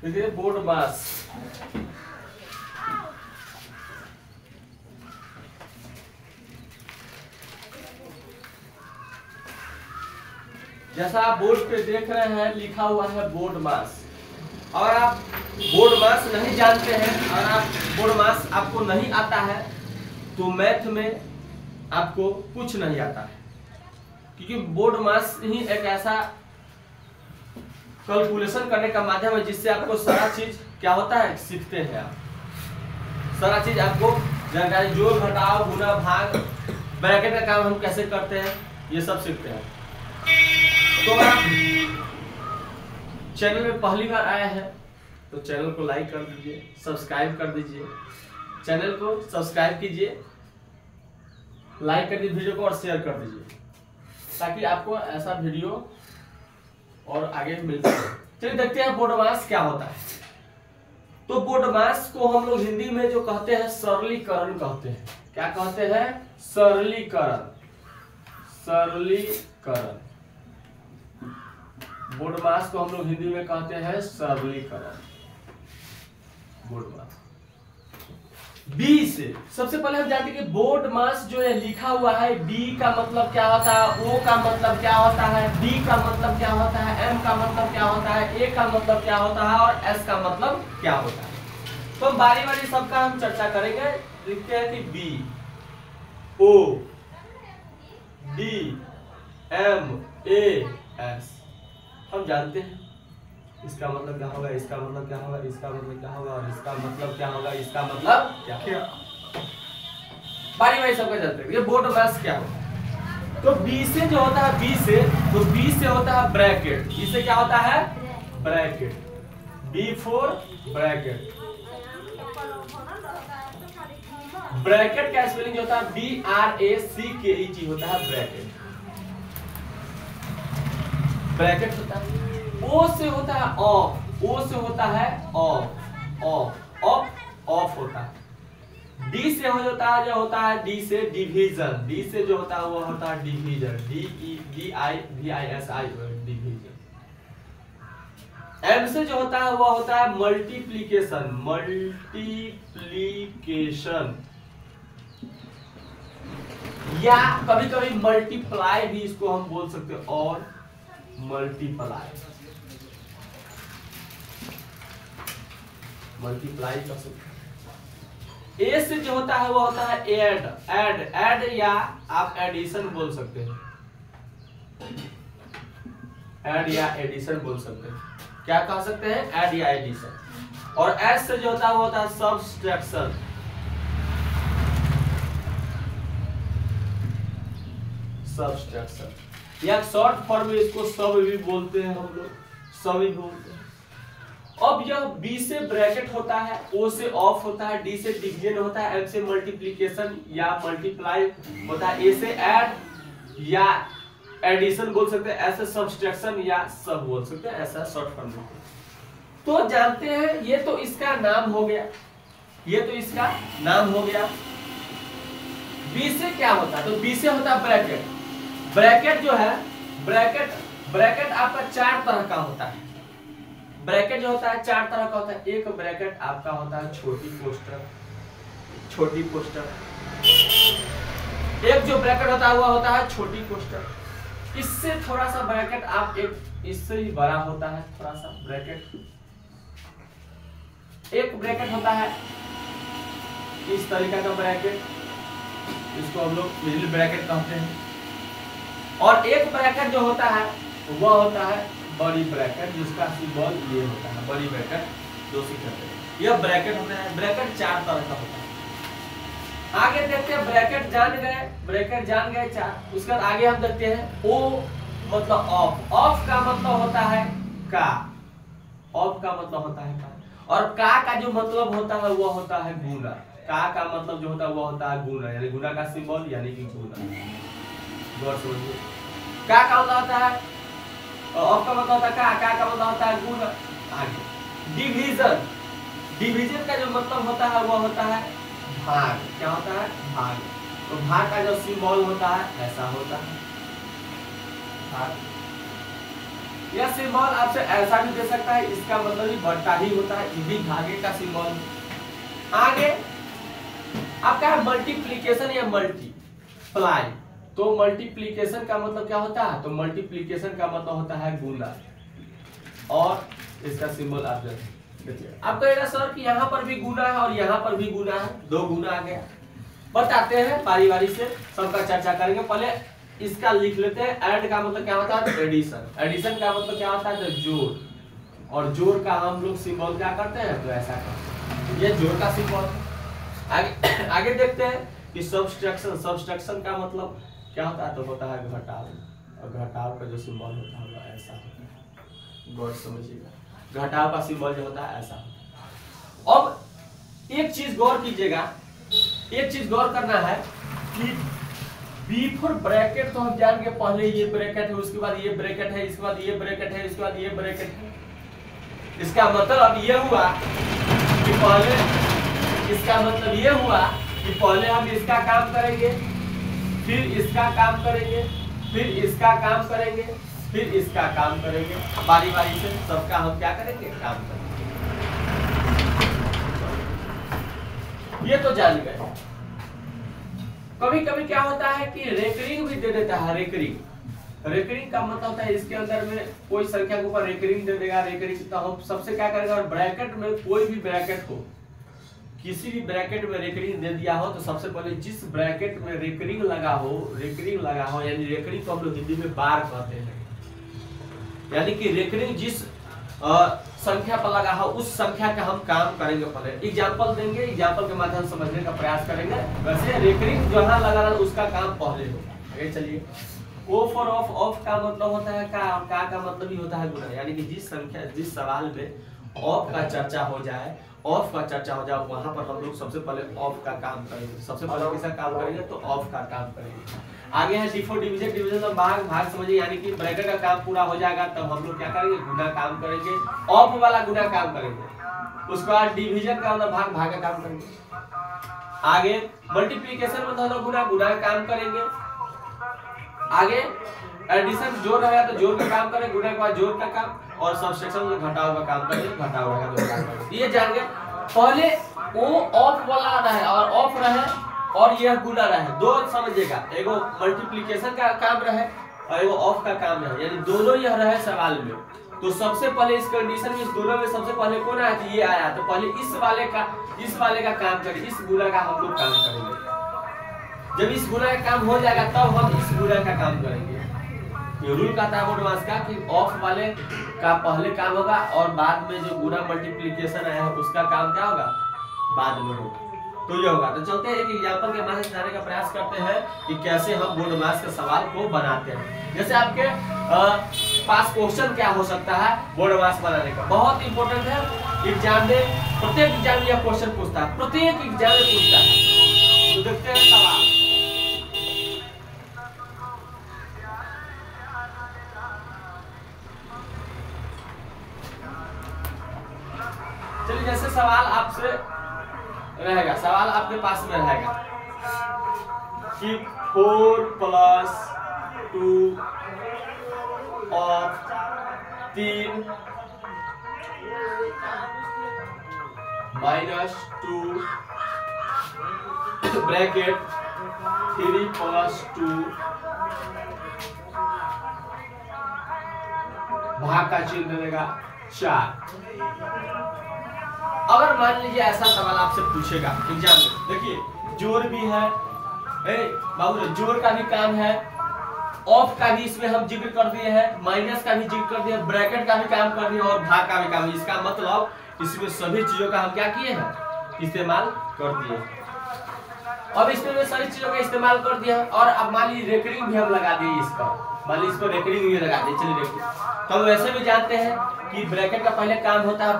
देखिए बोर्ड मास, जैसा आप बोर्ड पे देख रहे हैं लिखा हुआ है बोर्ड मास। और आप बोर्ड मास नहीं जानते हैं और आप बोर्ड मास आपको नहीं आता है तो मैथ में आपको कुछ नहीं आता है, क्योंकि बोर्ड मास ही एक ऐसा कैलकुलेशन करने का माध्यम है जिससे आपको सारा चीज क्या होता है सीखते हैं। आप सारा चीज आपको जानकारी, जोड़ घटाव गुणा भाग ब्रैकेट का काम हम कैसे करते हैं ये सब सीखते हैं। तो आप चैनल में पहली बार आए हैं तो चैनल को लाइक कर दीजिए, सब्सक्राइब कर दीजिए, चैनल को सब्सक्राइब कीजिए, लाइक कर दीजिए वीडियो को और शेयर कर दीजिए ताकि आपको ऐसा वीडियो और आगे मिलता है। चलिए देखते हैं बोर्ड मास क्या होता है। तो बोर्ड मास को हम लोग हिंदी में जो कहते हैं सरलीकरण कहते हैं। क्या कहते हैं? सरलीकरण। सरलीकरण। बोर्ड मास को हम लोग हिंदी में कहते हैं सरलीकरण। बोर्ड मास बी से सबसे पहले हम जानते हैं कि बोर्ड मास जो है लिखा हुआ है, बी का मतलब क्या होता है, ओ का मतलब क्या होता है, डी का मतलब क्या होता है, एम का मतलब क्या होता है, ए का मतलब क्या होता है और एस का मतलब क्या होता है। तो बारी बारी सबका हम चर्चा करेंगे। लिखते हैं कि बी, ओ, डी, एम, ए, एस हम जानते हैं इसका मतलब क्या होगा, इसका मतलब क्या होगा, इसका मतलब क्या होगा और इसका मतलब क्या होगा, इसका मतलब क्या। बारी बारी सबका जानते हैं ये बोर्ड मास क्या होता है। तो बी से जो होता है, बी से तो बी से होता है ब्रैकेट। बी से क्या होता है? Bracket. B for bracket. Bracket का स्पेलिंग जो होता है BRACKET होता है ब्रैकेट। ब्रैकेट होता है। ओ से होता है ऑफ। ओ से होता है ऑफ। ऑफ ऑफ ऑफ होता है। डी से होता है जो होता है डी से डिवीजन। डी से जो होता है वो होता है डिवीजन। DEVISI division. एम से जो होता है वो होता है मल्टीप्लिकेशन। मल्टीप्लिकेशन या कभी कभी मल्टीप्लाई भी इसको हम बोल सकते हैं और मल्टीप्लाई मल्टीप्लाई कर सकते हैं। ए से जो होता है वो होता है ऐड। ऐड ऐड या आप एडिशन बोल सकते हैं। ऐड या एडिशन बोल सकते हैं। क्या कह सकते हैं? ऐड या एडिशन। और एस से जो होता है वो होता है सब्सट्रैक्शन। सब्सट्रैक्शन या शॉर्ट फॉर्म में इसको सब भी बोलते हैं हम लोग, सब भी बोलते हैं। अब यह बी से ब्रैकेट होता है, ओ से ऑफ होता है, डी से डिवीजन होता है, एम से मल्टीप्लिकेशन या मल्टीप्लाई होता है, ए से ऐड या एडिशन बोल सकते हैं, ऐसे सब्सट्रैक्शन या सब बोल सकते हैं, ऐसा शॉर्ट फॉर्म में। तो जानते हैं ये तो इसका नाम हो गया, ये तो इसका नाम हो गया। बी से क्या होता है? तो बी से होता है ब्रैकेट। ब्रैकेट जो है ब्रैकेट आपका चार तरह का होता है। ब्रैकेट जो होता है चार तरह का होता है। एक ब्रैकेट आपका होता है छोटी पोस्टर। छोटी पोस्टर। एक जो ब्रैकेट होता है वो होता है छोटी पोस्टर। इससे थोड़ा सा ब्रैकेट आप एक इससे ही बड़ा होता है थोड़ा सा ब्रैकेट। एक ब्रैकेट होता है इस तरीका का ब्रैकेट, इसको हम लोग मिडिल ब्रैकेट कहते हैं। और एक ब्रैकेट जो होता है वह होता है बड़ी ब्रैकेट, जिसका सिंबल ये होता है बड़ी ब्रैकेट जो कहते हैं। यह ब्रैकेट होता है। ब्रैकेट चार तरह का होता है। आगे देखते हैं ब्रैकेट जान गए चार। उसके बाद आगे हम देखते हैं ओ मतलब ऑफ। ऑफ का मतलब होता है का। ऑफ का मतलब होता है का। और का जो मतलब होता है वह होता है गुना। का मतलब जो होता है वह होता है गुना, यानी गुना का सिंबल यानी कि गुना। गौर समझिए। का मतलब होता है ऑफ का मतलब होता है का मतलब होता है गुना। आगे डिवीजन का जो मतलब होता है वह होता है भाग। क्या होता है? भाग। तो भाग का जो सिंबल होता है ऐसा होता है भाग। यह सिंबल आपसे ऐसा भी दे सकता है, इसका मतलब ही बट्टा ही होता है, ये भी धागे का सिंबल। आगे आपका है मल्टीप्लीकेशन या मल्टीप्लाई। तो मल्टीप्लीकेशन का मतलब क्या होता है? तो मल्टीप्लीकेशन का मतलब होता है गुना, और इसका सिंबल आप देखिए। आप कहेगा सर कि यहाँ पर भी गुना है और यहाँ पर भी गुना है, दो गुना आ गया। बताते हैं बारी बारी से, सबका चर्चा करेंगे। पहले इसका लिख लेते हैं। ऐड का मतलब क्या होता है? एडिशन। एडिशन का मतलब क्या होता है? जोड़। और जोड़ का हम लोग सिंबल क्या करते हैं? तो ऐसा करते हैं, ये जोड़ का सिंबल। आगे देखते हैं कि सब्सट्रैक्शन। सब्सट्रैक्शन का मतलब क्या होता है? तो होता है घटाव, और घटाव का जो सिंबल होता है वो ऐसा होता है। गौर समझिएगा, घटाव का सिंबल जो होता है ऐसा होता है। अब एक चीज गौर कीजिएगा, एक चीज गौर करना है कि बिफोर ब्रैकेट तो हम जान के पहले ये ब्रैकेट है, उसके बाद ये ब्रैकेट है, इसके बाद ये ब्रैकेट है, इसके बाद ये ब्रैकेट है। इसका मतलब ये हुआ कि पहले, इसका मतलब ये हुआ कि पहले हम इसका काम करेंगे, फिर इसका काम करेंगे, फिर इसका काम करेंगे, फिर इसका काम करेंगे। बारी बारी से सबका हम क्या करेंगे? काम करेंगे। ये तो जान गए। कभी कभी क्या होता है कि रेकरिंग भी दे देता है। रेकरिंग, रेकरिंग का मतलब होता है इसके अंदर में कोई संख्या के ऊपर रेकरिंग दे देगा। रेकरिंग तो हम सबसे क्या करेगा? ब्रैकेट में कोई भी ब्रैकेट हो, किसी भी ब्रैकेट में रेकरिंग दे दिया हो, तो सबसे पहले जिस ब्रैकेट में रेकरिंग लगा हो, रेकरिंग लगा हो, यानी रेकरिंग को हम लोग हिंदी में बार कहते हैं, यानी कि रेकरिंग जिस संख्या पर लगा हो उस संख्या का हम काम करेंगे। पहले एग्जांपल देंगे, एग्जांपल के माध्यम से समझने का प्रयास करेंगे। वैसे रेकरिंग जहां लगा रहा उसका काम पहले होगा। आगे चलिए। ओ फॉर ऑफ, ऑफ का मतलब होता है का मतलब ही होता है गुना, यानी कि जिस संख्या, जिस सवाल में ऑफ का चर्चा हो जाए, ऑफ का चर्चा हो जाए, वहां पर हम लोग सबसे पहले ऑफ का काम करेंगे। सबसे पहले किसका काम करेंगे? तो ऑफ का काम करेंगे। आगे है डिफो डिवीजन। डिवीजन में भाग, भाग समझिए, यानी कि ब्रैकेट का काम पूरा हो जाएगा तब हम लोग क्या करेंगे? गुना काम करेंगे, ऑफ वाला गुना काम करेंगे। उसके बाद डिवीजन का मतलब भाग, भाग का काम करेंगे। आगे मल्टीप्लिकेशन में हम लोग गुना, गुना का काम करेंगे। आगे एडिशन, जोड़ रहेगा तो जोड़ का काम करेंगे, गुना के बाद जोड़ का काम, और सब्सट्रैक्शन में घटाव का काम करेंगे, घटाव रहेगा तो काम करेंगे। ये जान गए। पहले वो ऑफ वाला रहे और ऑफ रहे और यह गुना रहे, दो समझिएगा। एगो मल्टीप्लिकेशन का काम रहे और एगो ऑफ का काम रहे, यानी दोनों यह रहे सवाल में। तो सबसे पहले इस कंडीशन में, इस दोनों में सबसे पहले कौन आया? तो ये आया। तो पहले इस वाले का काम करें, इस गुना का हम लोग काम करेंगे। जब इस गुना का काम हो जाएगा तब हम इस गुना का काम करेंगे। ये रूल कहता है बोर्डमास का कि ऑफ वाले का पहले काम होगा और बाद में जो गुना मल्टीप्लिकेशन आया है उसका काम क्या होगा? बाद में होगा। तो ये होगा। तो चलते हैं एक एग्जांपल के माध्यम से जाने का प्रयास करते हैं कि कैसे हम बोर्डमास के सवाल को बनाते हैं। जैसे आपके पास क्वेश्चन क्या हो सकता है बोर्डमास बनाने का, बहुत इंपॉर्टेंट है। एग्जाम में, प्रत्येक एग्जाम में यह क्वेश्चन पूछता है, प्रत्येक एग्जाम में पूछता है। तो देखते हैं सवाल। चलिए, जैसे सवाल आपसे रहेगा, सवाल आपके पास में रहेगा कि 4 + 2 ऑफ 3 -2 ब्रैकेट 3 + 2 भाग का चिन्ह देगा 4। अगर मान लीजिए ऐसा सवाल आपसे पूछेगा एग्जाम में, देखिए जोड़ भी है, बाबू जोड़ का भी काम है, ऑफ का भी इसमें हम जिक्र कर दिए हैं, माइनस का भी जिक्र कर दिया, ब्रैकेट का भी काम कर दिया और भाग का भी काम। इसका मतलब इसमें सभी चीजों का हम क्या किए हैं? इस्तेमाल कर दिए। अब इसमें सारी चीजों का इस्तेमाल कर दिया और अब मान लीजिए रेकरिंग भी हम लगा दिए इसका, मान लीजिए इसको रेकरिंग भी लगा दिए। चलिए रेकरिंग तो हम वैसे भी जानते हैं कि ब्रैकेट का पहले काम होता है,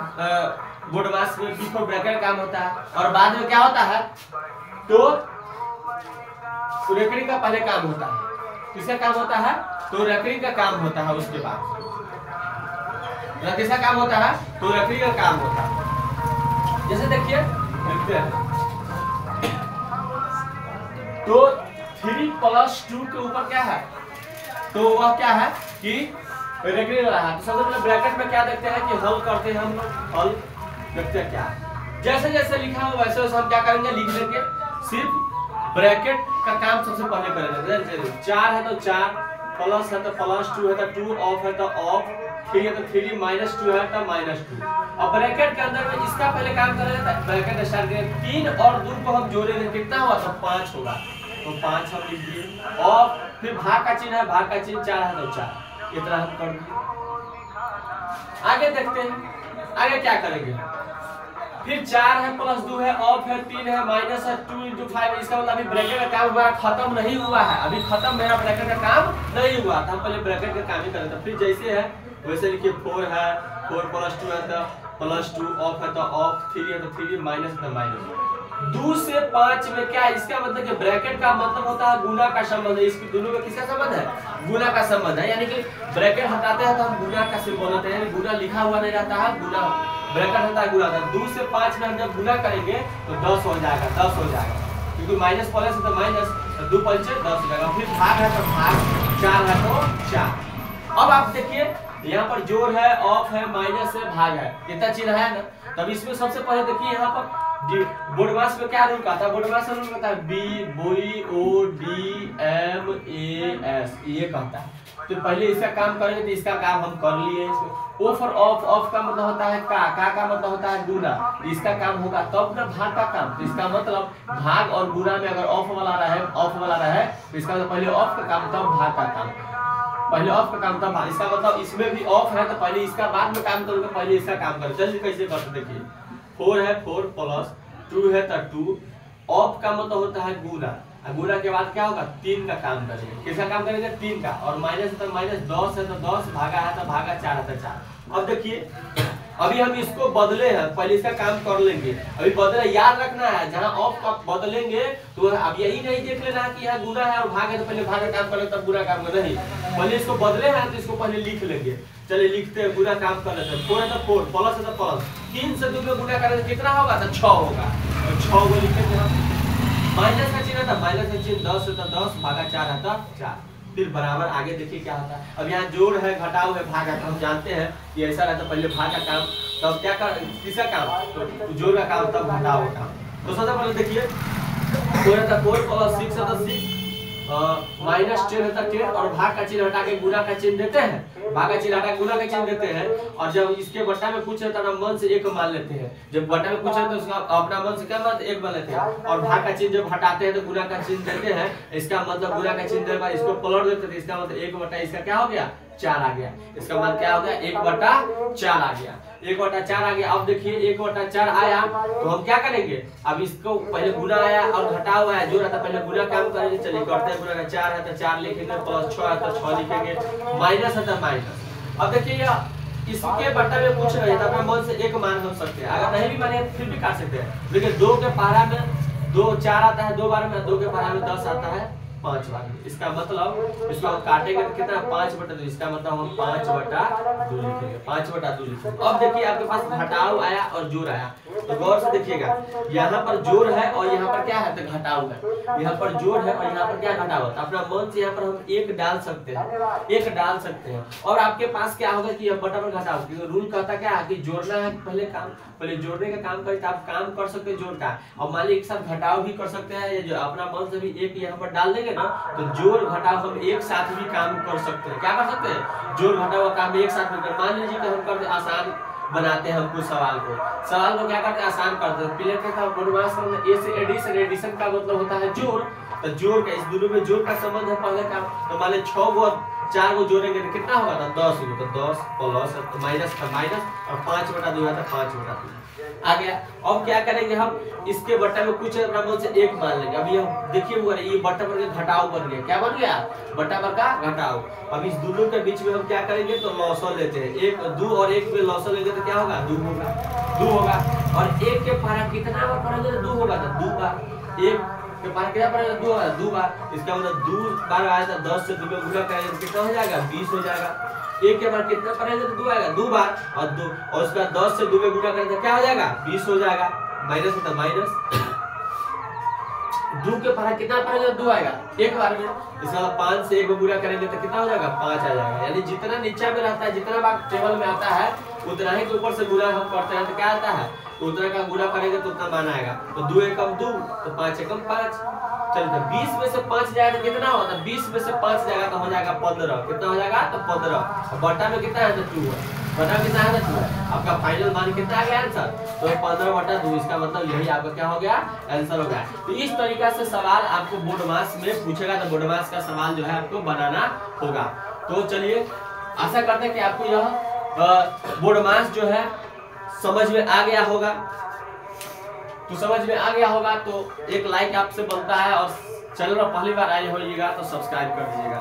बोर्डमास में बिफोर ब्रैकेट काम होता है और बाद में क्या होता है? तो रेकरिंग का पहले काम होता है। किसका काम होता है? तो रेकरिंग का काम होता है। उसके बाद किसका काम होता है? तो रेकरिंग का काम होता है। जैसे देखिए लिखते हैं, तो 3 + 2 के ऊपर क्या है? तो वह क्या है कि रेगुलर रहा। तो सबसे पहले ब्रैकेट में क्या देखते हैं कि हल करते हैं हम लोग, हल देखते हैं क्या जैसे जैसे लिखा हो वैसे वैसे हम क्या करेंगे, लिख लेंगे। सिर्फ ब्रैकेट का काम सबसे पहले करेंगे। 4 है तो 4, प्लस है तो +2 है तो 2, ऑफ है तो ऑफ, 3 है तो 3, -2 है तो -2। अब ब्रैकेट के अंदर में इसका पहले काम करेंगे, ब्रैकेट स्टार्ट करेंगे। 3 और 2 को हम जोड़ेंगे, कितना हुआ तो 5 होगा, तो 5 हम लिख दिए। और फिर भाग का चिन्ह है, भाग का चिन्ह 4 है तो 4, इतना हम कर दिए। आगे देखते हैं आगे क्या करेंगे। फिर 4 है +2 है, ऑफ है 3 है, माइनस है 2 × 5। इसका मतलब अभी ब्रैकेट का काम हुआ खत्म नहीं हुआ है, अभी खत्म मेरा ब्रैकेट का काम नहीं हुआ था। हम पहले ब्रैकेट का काम ही करें। तो फिर जैसे है वैसे लिखिए। 4 है, 4 +2 है तो +2, ऑफ है तो ऑफ, 3 है तो 3, माइनस है तो माइनस। 2 से 5 में क्या, इसका मतलब कि ब्रैकेट का मतलब होता है गुना का संबंध है। इसके दोनों का किसका संबंध है, गुना का संबंध है। यानी कि ब्रैकेट हटाते हैं तो हम गुना का सिंबल होता है, यानी गुना लिखा हुआ नहीं रहता है, गुना ब्रैकेट होता है गुना। 2 से 5 में हम जब गुना करेंगे तो 10 हो जाएगा, 10 हो जाएगा, क्योंकि माइनस प्लस है तो माइनस, 2 × 5 = 10 हो जाएगा। फिर भाग है तो भाग, 4 है तो 4। अब आप देखिए यहाँ पर जोड़ है, ऑफ है, माइनस है, भाग है, इतना चिन्ह है ना। तब इसमें सबसे पहले देखिए यहाँ पर बोर्डमास में क्या रूल का था, बोर्डमास में रूल कहता है BODMAS, ये कहता है। तो पहले इसका काम करेंगे तो इसका काम हम कर लिए। इसमें O फॉर ऑफ, ऑफ का मतलब होता है का मतलब होता है गुना, इसका काम होगा तब ना भाग का काम। तो इसका मतलब भाग और गुना में अगर ऑफ वाला रहे तो इसका मतलब पहले ऑफ का काम तब भाग का काम, पहले ऑफ का काम तब भाग। इसका मतलब इसमें भी ऑफ है तो पहले इसका बाद में काम करोगे, पहले इसका काम करो। चलिए कैसे करते देखिए। 4 है, 4 + 2 है तो 2, ऑफ का मतलब होता है गुना, गुना के बाद क्या होगा 3 का काम करेंगे। किसका काम करेंगे 3 का, और माइनस है तो माइनस, 10 है तो 10, भागा है तो भागा, 4 है तो 4। अब देखिए अभी हम इसको बदले हैं, पहले इसका काम कर लेंगे। अभी बदले याद रखना है, जहाँ ऑफ का बदलेंगे तो अब यही नहीं देख लेना कि यहाँ गुना है और भाग है तो पहले भाग का काम कर ले तब गुना काम कर, नहीं, पहले इसको बदले हैं तो इसको पहले लिख लेंगे। चलिए लिखते हैं, गुना काम कर लेते हैं। 4 है तो 4, प्लस है तो प्लस, 3 से 2 में गुना करेंगे कितना होगा तो 6 होगा, तो 6 को लिखेंगे हम। माइनस का चिन्ह था, माइनस का चिन्ह 10 है तो 10, भागा 4 है तो 4। फिर बराबर आगे देखिए क्या होता है। अब यहाँ जोड़ है, घटाव है, भाग है, तो हम जानते हैं कि ऐसा रहता है पहले भाग का काम तब क्या कर, किसका काम तो जोड़ का काम तब घटाव का काम। तो सबसे पहले देखिए 4 है तो 4, + 6 है तो 6, -10 है तो 10, और भाग का चिन्ह हटा के गुना का चिन्ह देते हैं, भाग का चिन्ह हटा के गुना का चिन्ह देते हैं। और जब इसके बट्टा में कुछ रहता है मन से 1 मान लेते हैं, जब बट्टा में कुछ है तो उसका अपना मन से क्या मानते 1 मान लेते हैं। और भाग का चिन्ह जब हटाते हैं तो गुना का चिन्ह देते हैं, इसका मतलब गुना का चिन्ह देगा, इसको पलट देते हैं, इसका मतलब 1 इसका क्या हो गया 4 आ गया। इसका मतलब क्या हो गया 1/4 आ गया, 1/4 आ गया। अब देखिए 1/4 आया तो हम क्या करेंगे, अब इसको पहले गुना आया और घटाव आया, जो रहता पहले गुना काम करेंगे। चलिए करते हैं, गुना का 4 है तो 4 लिखेंगे, + 6 है तो 6 लिखेंगे, माइनस है तो माइनस। अब देखिए इसके बट्टा में कुछ नहीं था, अपने मन से 1 मान हम सकते हैं, अगर नहीं भी माने फिर भी काट सकते हैं। लेकिन 2 के पारा में 2 4 आता है 2 बार में, 2 के पारा में 10 आता है 5 बार। इसका मतलब इसको हम काटेंगे तो कितना 5/2, इसका मतलब हम 5/2 लिखेंगे, 5/2 लिखेंगे। अब देखिए आपके पास घटाव आया और जोड़ आया, तो गौर से देखिएगा, यहाँ पर जोड़ है और यहाँ पर क्या है तो घटाव है। यहाँ पर जोड़ है और यहाँ पर क्या घटाव है, अपना मन से यहाँ पर हम 1 डाल सकते हैं, 1 डाल सकते हैं। और आपके पास क्या होगा कि बटा पर घटाव, क्योंकि रूल कहता क्या है कि जोड़ना है पहले काम, पहले जोड़ने का काम करें तो आप काम कर सकते हैं जोड़ का। और मान लीजिए एक साथ घटाव भी कर सकते हैं, जो अपना मन से भी 1 यहाँ पर डाल देंगे ना, तो जोड़ घटाव हम एक साथ भी काम कर सकते हैं। क्या कर सकते हैं, जोड़ घटाव का काम एक साथ में कर। मान लीजिए कि हम करते आसान बनाते हैं, हम कुछ सवाल को क्या करते हैं आसान करते हैं। पहले क्या था बोर्डमास में ए से एडिशन, एडिशन का मतलब होता है जोड़, तो जोड़ का इस दोनों में जोड़ का संबंध है पहले का। तो मान लीजिए 6 को 4 को जोड़ेंगे तो कितना होगा तो 10 होगा, तो 10 प्लस माइनस का माइनस और 5/2 है तो 5/2 आ गया। अब क्या करेंगे हम, इसके बट्टा में कुछ मन से 1 मान लेंगे। अभी हम देखिए ये बट्टा पर का घटाव बन गया, क्या बन गया बट्टा पर का घटाव। अब इस दोनों के बीच में हम क्या करेंगे तो लॉसल लेते हैं, 1 2 और 1 में लॉसल लेंगे तो क्या होगा 2 होगा, 2 होगा। और 1 के पारा कितना बार पढ़ेंगे तो 2 होगा, तो 2 बार 1 के पारा क्या पड़ेगा 2 होगा, 2 बार। इसका मतलब 2 बार आया था, 10 से 2 में गुना करेंगे तो कितना हो जाएगा 20 हो जाएगा। 1 के बाद कितना पड़ेगा तो 2 आएगा, 2 बार, और 2 और उसका 10 से 2 में गुना करेंगे तो क्या हो जाएगा 20 हो जाएगा, माइनस होता माइनस। 2 के पढ़ा कितना पढ़ेगा 2 आएगा एक बार में। इसका मतलब 5 से 1 को गुणा करेंगे तो कितना हो जाएगा 5 आ जाएगा। यानी जितना नीचे में रहता है, जितना बार टेबल में आता है उतना ही के ऊपर से गुणा हम करते हैं तो क्या आता है, तो उतना का गुणा करेंगे तो उतना मान आएगा। तो 2 एकम 2 तो 5 एकम 5। चलिए 20 में से 5 जाएगा तो कितना होता है, 20 में से 5 जाएगा तो हो जाएगा 15। कितना हो जाएगा तो 15। बटा में कितना है तो 2 है, बटा कितना है तो 2 है। आपका फाइनल मान कितना आ गया आंसर, तो 15/2। इसका मतलब यही आपका क्या हो गया आंसर हो गया। तो इस तरीका से सवाल आपको बोर्ड मास में पूछेगा तो बोर्ड मास का सवाल जो है आपको बनाना होगा। तो चलिए आशा करते हैं कि आपको यह बोर्ड मास जो है समझ में आ गया होगा। तो समझ में आ गया होगा तो एक लाइक आपसे बनता है, और चैनल पर पहली बार आए होइएगा तो सब्सक्राइब कर दीजिएगा।